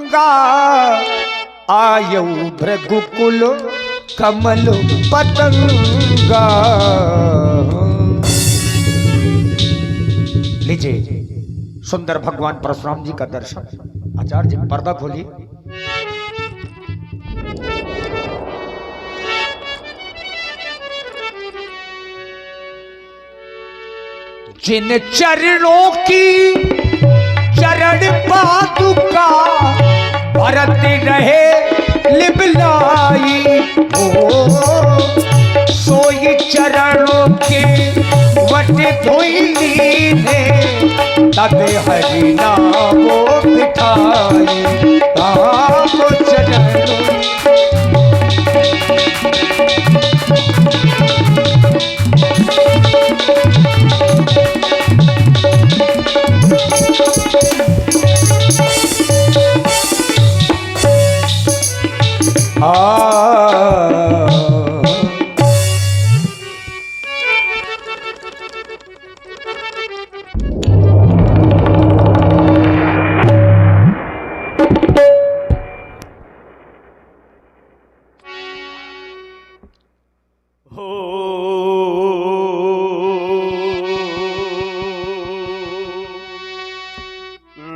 गंगा आयौ भृगुकुल कमल पतंगा। लीजिए सुंदर भगवान परशुराम जी का दर्शन। आचार्य जी पर्दा खोलिए। जिन चरणों की चरण पादुका भरत रहे लिबलाई हो, सोई चरणों के वट धोई ने तब हरि नाम बिठाई। ताप चरण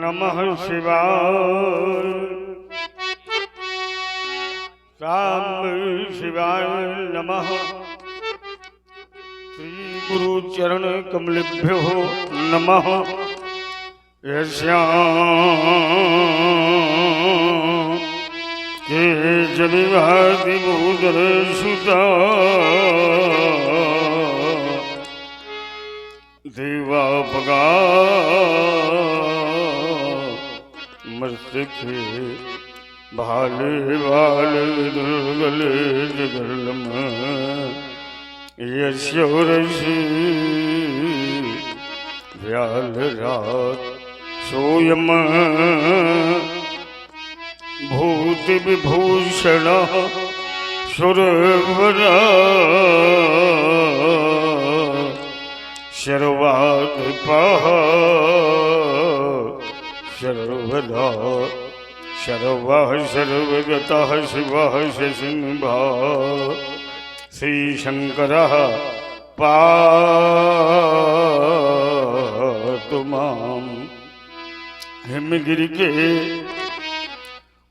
नमः शिवाय राम शिवाय नमः। श्री गुरु चरण कमलेभ्यो नमः। के जनिवादि मुदर सुता देवा भगा मस्तके भाले भाले दुर्गले जगर्लम यशोरसी व्याल रात सोयम भूत विभूषण सुरवरा शर्वाकृपा सर्वदा सर्वः सर्वगतः शिवः शशिंभा श्रीशंकरः पातु माम्। हिमगिरि के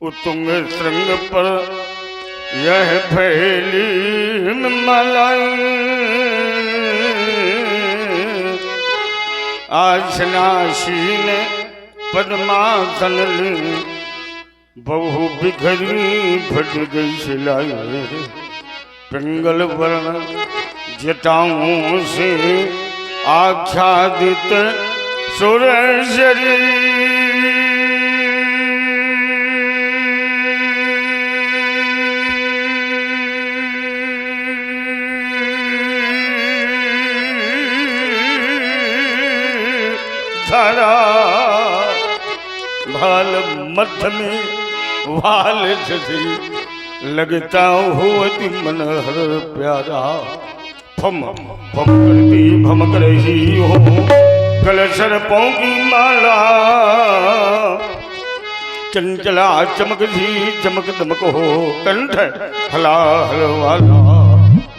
उत्तुंग श्रृंग पर यह फैली हिममालाएं आसनासीन पद्मासन बहु बिखरी फट गई सिलाई। पिंगल वर्ण जटाओं से आच्छादित सुरेश्वरी धारा भाल मध्य में वाल जैसी लगता हो अति मनहर प्यारा। फम फम करती भमक रही हो कलशर्पों की माला। चंचला चमक जी चमक दमक हो कंठ हलाहल वाला।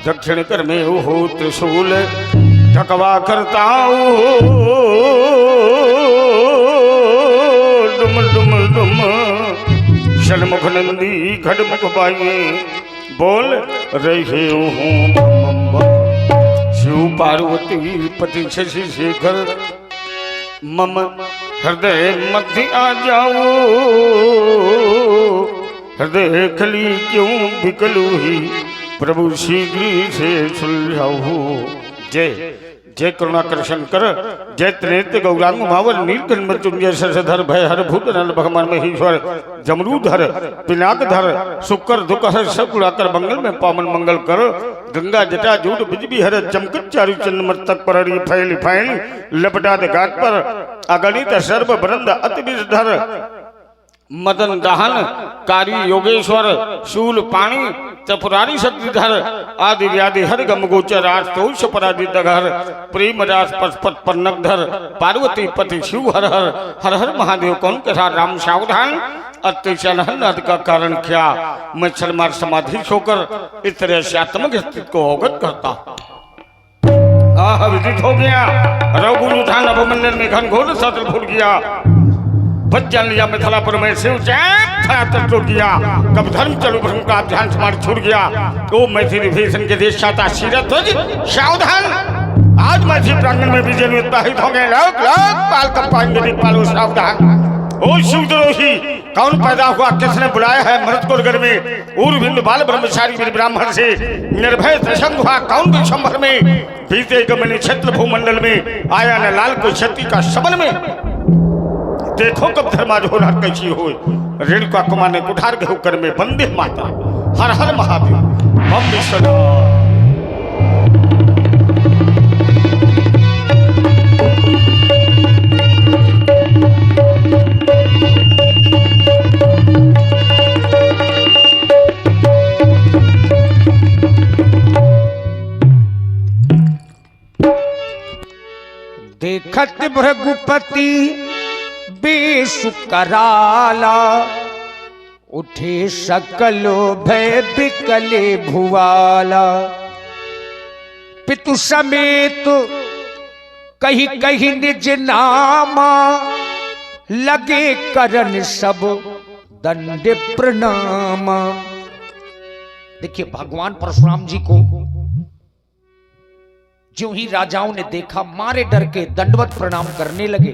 दक्षिण कर में हो त्रिशूल ठकवा करता हो डुम डुम डुम। शलमुख नंदी खड़मुख बाइये बोल रहे हूँ शिव पार्वती पति शशि शेखर मम हृदय मध्य आ जाओ। हृदय खली क्यों बिकलू ही प्रभु शीघ्र से सुलझाओ। जय जय करुणाकर शंकर जय त्रिनेत्र गौरांग मावर नीलकंठ मृत्युंजय शशधर भयहर भूतनल भगवान महेश्वर जमरूधर पिनाकधर शुक्र दुखहर सब गुणाकर मंगल में पावन मंगल कर। गंगा जटा जूट बिजबी हर चमकत चारु चंद मस्तक पर फैली फैल लपटाद घाट पर अगणित सर्व वृंद अति विषधर मदन दहन कारी योगेश्वर शूल पाणी त्रिपुरारी शक्तिधर आदि व्याधि हर गम गोचर आस्तोष पराजित घर प्रेम रास पशुपत पन्नगधर पार्वती पति शिव हर हर हर हर महादेव कौन कथा राम सावधान अत्याचार आदि का कारण क्या? मैं छलमार समाधि होकर इस तरह से आत्मक स्थिति को अवगत करता। विदित हो गया रघुनु था नभमंडल में घनघोर सतल फूल गया। बच्चा लिया मिथिलापुर में शिव टूट गया। कब धर्म चलो भ्रम का ध्यान समार छूट गया। ओ मैथिली भीषण के देश चाहता शीरध्वज सावधान। आज मैथिली प्रांगण में विजय उत्पाहित हो गए। लोग लोग पाल कब पाएंगे पालो सावधान। ओ शिवद्रोही कौन पैदा हुआ? किसने बुलाया है मृत को घर में? उर्विंद बाल ब्रह्मचारी वीर ब्राह्मण से निर्भय त्रिशंग हुआ कौन विश्वंभर में? बीते गमन क्षेत्र भूमंडल में आया न लाल को क्षति का शबन में। देखो कब धर्माज होनार कैसी हो। रेणुका कुमार ने कुठार के होकर में वंदे माता हर हर महादेव बम विश्वनाथ। देखत भृगुपति बेसु कराला। उठे सकलो भय बिकले भुवाला। पितु समेत कही कही निज नामा। लगे करन सब दंड प्रणाम। देखिए भगवान परशुराम जी को जो ही राजाओं ने देखा मारे डर के दंडवत प्रणाम करने लगे।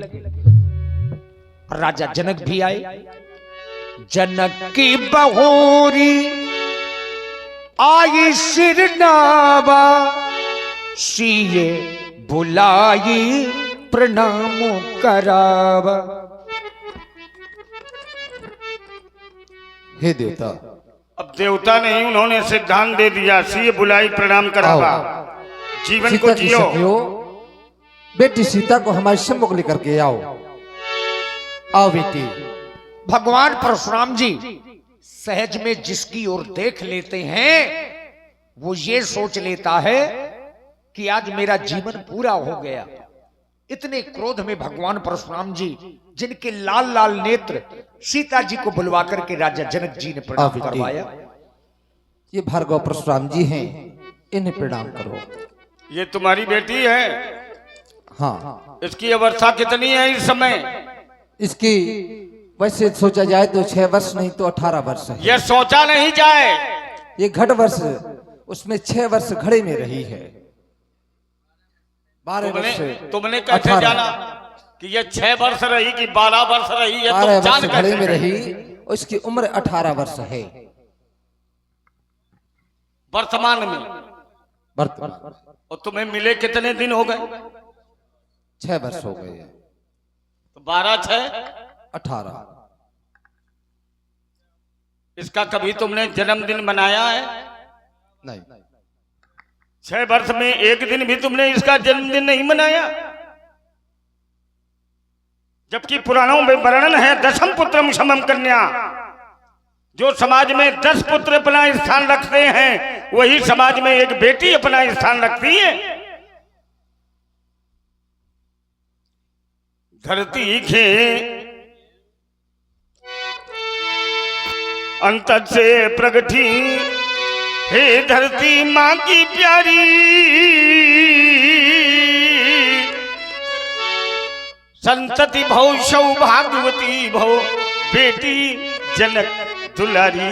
राजा जनक भी आए। जनक की बहोरी आई सिर नावा। सीए बुलाई प्रणाम करावा। हे देवता। अब देवता नहीं उन्होंने सिद्धांत दे दिया। सीए बुलाई प्रणाम करावा। जीवन को जियो। बेटी सीता को हमारे सम्मुख लेकर के आओ। आओ बेटी। भगवान परशुराम जी सहज में जिसकी ओर देख लेते हैं वो ये सोच लेता है कि आज मेरा जीवन पूरा हो गया। इतने क्रोध में भगवान परशुराम जी जिनके लाल लाल नेत्र सीता जी को बुलवा करके राजा जनक जी ने प्रणाम करवाया। ये भार्गव परशुराम जी हैं, इन्हें प्रणाम करो। ये तुम्हारी बेटी है? हाँ। इसकी अवस्था कितनी है इस समय? इसकी वैसे सोचा जाए तो 6 वर्ष नहीं तो 18 वर्ष है। ये सोचा नहीं जाए। ये घट वर्ष उसमें 6 वर्ष घड़े में रही है। 12 वर्ष। तुमने कैसे जाना कि ये 6 वर्ष रही कि 12 वर्ष रही है? 12 वर्ष घड़े में रही। उसकी उम्र 18 वर्ष है वर्तमान में। वर्तमान। और तुम्हें मिले कितने दिन हो गए? 6 वर्ष हो गए। तो 12 6 18। इसका कभी तुमने जन्मदिन मनाया है? नहीं। 6 वर्ष में एक दिन भी तुमने इसका जन्मदिन नहीं मनाया। जबकि पुराणों में वर्णन है दशम पुत्रम समम कन्या। जो समाज में 10 पुत्र अपना स्थान रखते हैं वही समाज में एक बेटी अपना स्थान रखती है। धरती के अंतर से प्रगटी हे धरती मां की प्यारी। संतति भव सौभाग्यवती भव बेटी जनक दुलारी।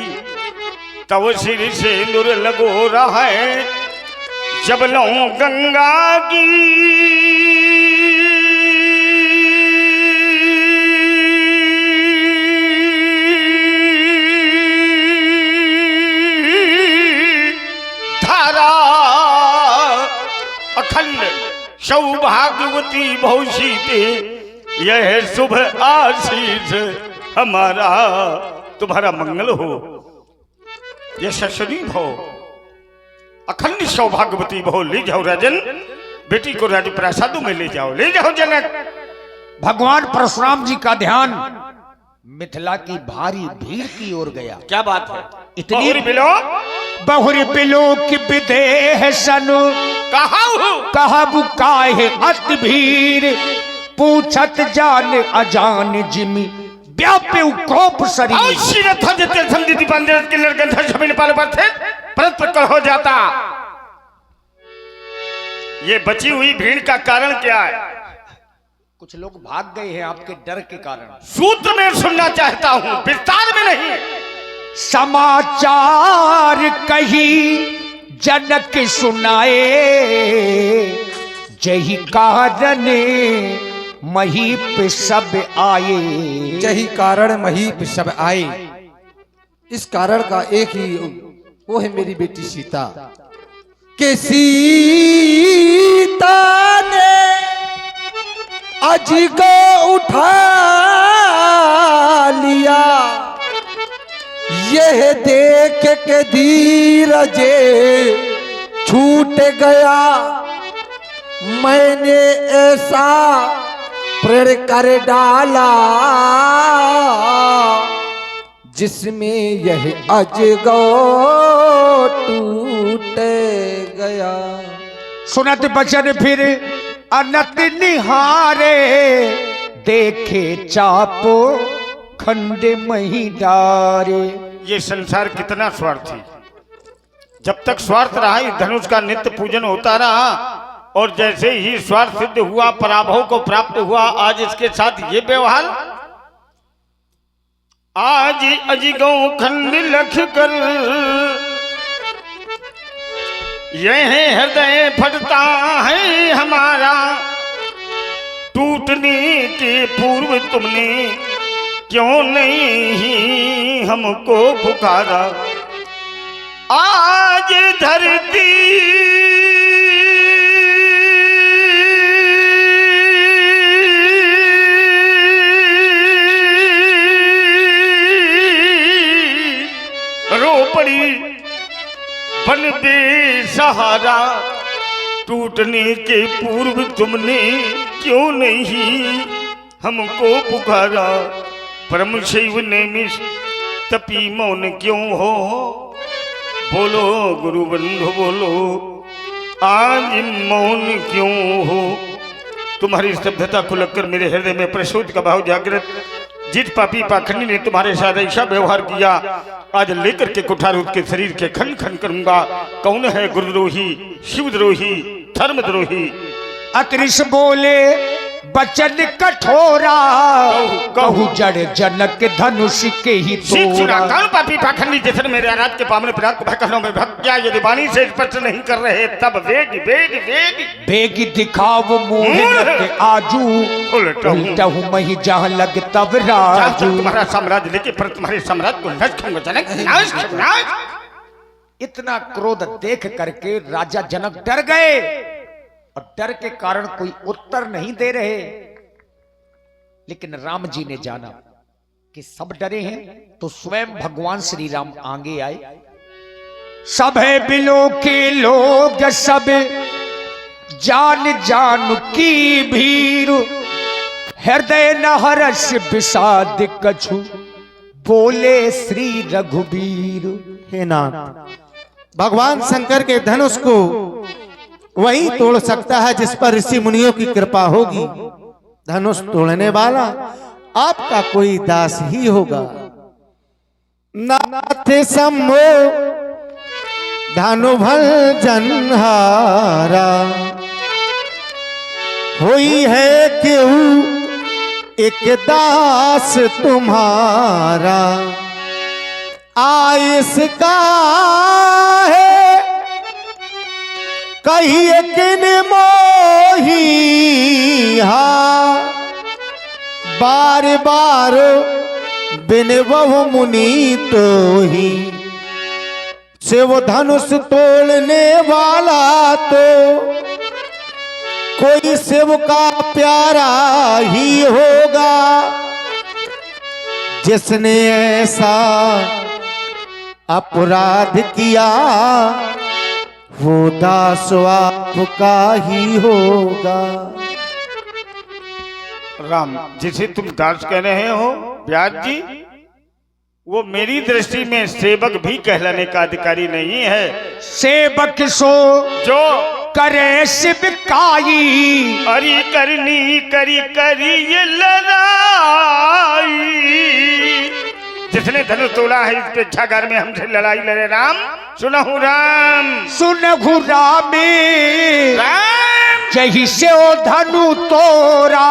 तव सिर से नूर लगो रहा है जब लो गंगा की। धारा अखंड सौभाग्यवती भौशीते यह शुभ आशीष हमारा तुम्हारा मंगल हो। यशस्वी भो अखंड सौभाग्यवती भो। ले जाओ राजन बेटी को राजप्रासादों में ले जाओ। ले जाओ जनक। भगवान परशुराम जी का ध्यान मिथिला की भारी भीड़ की ओर गया। क्या बात है? इतनी बहुरी बिलो की विदेह सनु कहबु काहे अति भीड़। पूछत जान अजान जिमि व्याप्य उक्रोप शरीर अवश्य था जितने समझी पांडे के लड़के था सभी नेपाल पर थे परत कर हो जाता। ये बची हुई भीड़ का कारण क्या है? कुछ लोग भाग गए हैं आपके डर के कारण। सूत्र में सुनना चाहता हूं, विस्तार में नहीं। समाचार कही जनक सुनाए, जही कारण महीप सब आए। यही कारण महीप सब आए। इस कारण का एक ही वो है मेरी बेटी सीता। कि सीता ने अजगर उठा लिया, यह देख के धीरजे छूट गया। मैंने ऐसा प्रण कर डाला, जिसमें यह अजगर टूट गया। सुनत बचन फिर अनत निहारे, देखे चापो खंड मही डारे। ये संसार कितना स्वार्थी। जब तक स्वार्थ रहा इस धनुष का नित्य पूजन होता रहा, और जैसे ही स्वार्थ सिद्ध हुआ, पराभव को प्राप्त हुआ, आज इसके साथ ये व्यवहार। आज अजगौ खंड लख कर यह हृदय फटता है हमारा, टूटने के पूर्व तुमने क्यों नहीं हमको पुकारा। आज धरती रो पड़ी बन बेसहारा, टूटने के पूर्व तुमने क्यों नहीं हमको पुकारा। परम शिव नेमिष तपी मौन क्यों हो, बोलो गुरु बंधु बोलो, आज मौन क्यों हो। तुम्हारी स्तब्धता को लगकर मेरे हृदय में प्रशोध का भाव जागृत। जिस पापी पाखंडी ने तुम्हारे साथ ऐसा व्यवहार किया, आज लेकर के कुठार उसके शरीर के खन खन करूंगा। कौन है गुरुद्रोही, शिवद्रोही, धर्मद्रोही। अतरिश बोले बचन कठोरा, कहू जड़ जनक धनुष के ही तोड़ा। कौन पापी पाखंडी जैसे मेरे आराध के पावन पिराग को भक्तों में भक्त क्या यदि वाणी से स्पष्ट नहीं कर रहे, तब वेग वेग वेग बेग दिखाओ मोह आजू, उल्टा हूँ मही जहाँ लग तब राजू। तुम्हारा साम्राज्य लेके पर तुम्हारे साम्राज्य को नष्ट करूंगा जनक, नाश नाश। इतना क्रोध देख करके राजा जनक डर गए, और डर के कारण कोई उत्तर नहीं दे रहे। लेकिन राम जी ने जाना कि सब डरे हैं, तो स्वयं भगवान श्री राम आगे आए। सब है बिलो के लोग सब जान जान की भीर, हृदय न हर्ष विषाद कछु, बोले श्री रघुबीर। हे नाथ, भगवान शंकर के धनुष को वही तोड़ सकता है जिस पर ऋषि मुनियों की कृपा होगी। धनुष तोड़ने वाला आपका कोई दास ही होगा। नाथ सम्मो धनु भल जनहारा, होई है क्यों एक दास तुम्हारा। आयस का है कहिए किन मोही, बार बार बिन बहु मुनि तो ही। से वो धनुष तोड़ने वाला तो कोई शिव का प्यारा ही होगा, जिसने ऐसा अपराध किया वो दास आपका ही होगा। राम, जिसे तुम दास कह रहे हो व्यास जी, वो मेरी दृष्टि में सेवक भी कहलाने का अधिकारी नहीं है। सेवक सो जो करे शिवकाई, अरी करनी करी करी ये लड़ाई। जिसने धनुष तोड़ा है इस प्रेक्षागार में हमसे लड़ाई लड़े राम। सुनहु राम सुनहु रामे राम। जही से ओ धनु तोरा,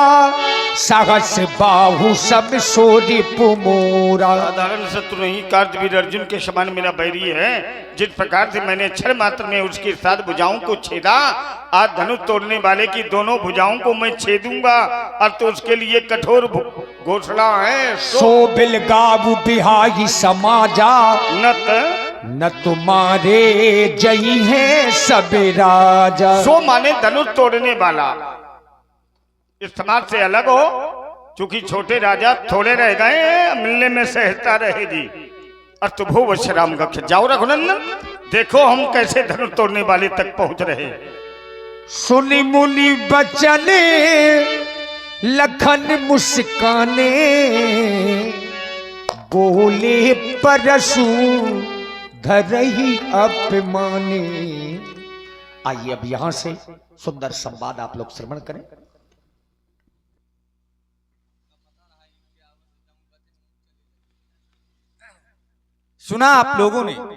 सहस बाहु सब सोरी पुमोरा। साधारण शत्रु नहीं, कार्तवीर अर्जुन के समान मेरा बैरी है। जिस प्रकार से मैंने क्षण मात्र में उसकी 7 भुजाओं को छेदा, आज धनुष तोड़ने वाले की दोनों भुजाओं को मैं छेदूंगा। और तो उसके लिए कठोर घोषणा है। सो बिल गाबु बिहाई समाजा, न तुम्हारे जई है सब राजा। सो माने धनुष तोड़ने वाला, इस समाज से अलग हो। चूंकि छोटे राजा थोड़े रह गए, मिलने में सहजता रहेगी। और तुभो वश राम गक्ष। जाओ रघुनंदन, देखो हम कैसे धनुष तोड़ने वाले तक पहुंच रहे। सुनि मुनि बचने लखन मुस्काने, बोले परशु धरहि अपमाने। आइए अब यहां से सुंदर संवाद आप लोग श्रवण करें। सुना आप लोगों ने